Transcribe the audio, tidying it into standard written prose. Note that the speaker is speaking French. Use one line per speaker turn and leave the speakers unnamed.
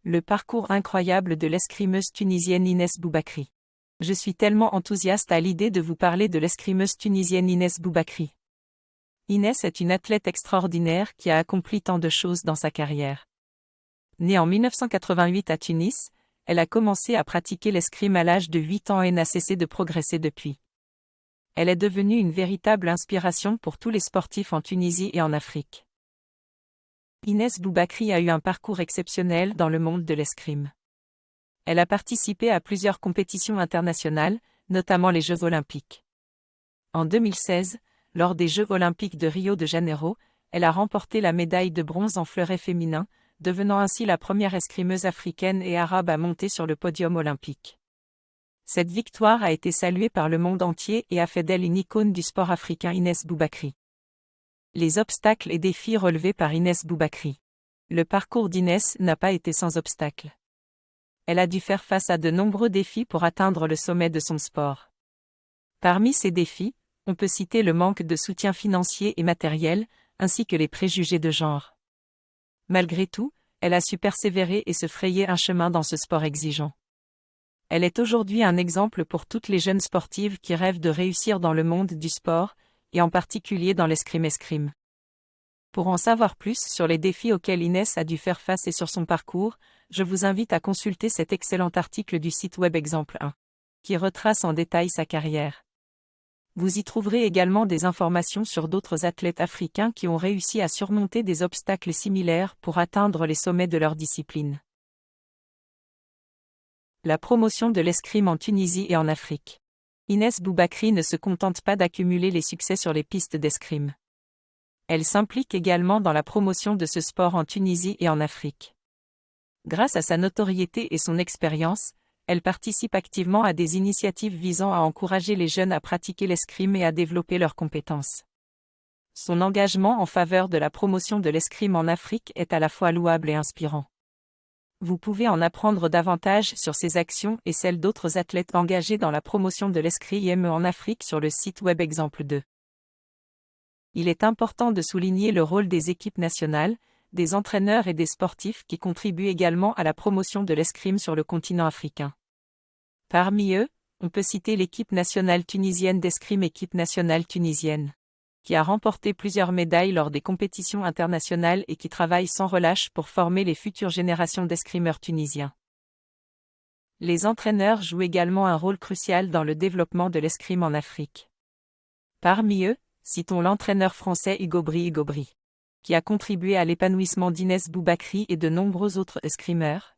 Le parcours incroyable de l'escrimeuse tunisienne Inès Boubakri. Je suis tellement enthousiaste à l'idée de vous parler de l'escrimeuse tunisienne Inès Boubakri. Inès est une athlète extraordinaire qui a accompli tant de choses dans sa carrière. Née en 1988 à Tunis, elle a commencé à pratiquer l'escrime à l'âge de 8 ans et n'a cessé de progresser depuis. Elle est devenue une véritable inspiration pour tous les sportifs en Tunisie et en Afrique. Inès Boubakri a eu un parcours exceptionnel dans le monde de l'escrime. Elle a participé à plusieurs compétitions internationales, notamment les Jeux olympiques. En 2016, lors des Jeux olympiques de Rio de Janeiro, elle a remporté la médaille de bronze en fleuret féminin, devenant ainsi la première escrimeuse africaine et arabe à monter sur le podium olympique. Cette victoire a été saluée par le monde entier et a fait d'elle une icône du sport africain. Inès Boubakri. Les obstacles et défis relevés par Inès Boubakri. Le parcours d'Inès n'a pas été sans obstacles. Elle a dû faire face à de nombreux défis pour atteindre le sommet de son sport. Parmi ces défis, on peut citer le manque de soutien financier et matériel, ainsi que les préjugés de genre. Malgré tout, elle a su persévérer et se frayer un chemin dans ce sport exigeant. Elle est aujourd'hui un exemple pour toutes les jeunes sportives qui rêvent de réussir dans le monde du sport, et en particulier dans l'escrime. Pour en savoir plus sur les défis auxquels Inès a dû faire face et sur son parcours, je vous invite à consulter cet excellent article du site web Exemple 1, qui retrace en détail sa carrière. Vous y trouverez également des informations sur d'autres athlètes africains qui ont réussi à surmonter des obstacles similaires pour atteindre les sommets de leur discipline. La promotion de l'escrime en Tunisie et en Afrique. Inès Boubakri ne se contente pas d'accumuler les succès sur les pistes d'escrime. Elle s'implique également dans la promotion de ce sport en Tunisie et en Afrique. Grâce à sa notoriété et son expérience, elle participe activement à des initiatives visant à encourager les jeunes à pratiquer l'escrime et à développer leurs compétences. Son engagement en faveur de la promotion de l'escrime en Afrique est à la fois louable et inspirant. Vous pouvez en apprendre davantage sur ses actions et celles d'autres athlètes engagés dans la promotion de l'escrime en Afrique sur le site web Exemple 2. Il est important de souligner le rôle des équipes nationales, des entraîneurs et des sportifs qui contribuent également à la promotion de l'escrime sur le continent africain. Parmi eux, on peut citer l'équipe nationale tunisienne d'escrime, équipe nationale tunisienne, qui a remporté plusieurs médailles lors des compétitions internationales et qui travaille sans relâche pour former les futures générations d'escrimeurs tunisiens. Les entraîneurs jouent également un rôle crucial dans le développement de l'escrime en Afrique. Parmi eux, citons l'entraîneur français Hugo Bry, qui a contribué à l'épanouissement d'Inès Boubakri et de nombreux autres escrimeurs,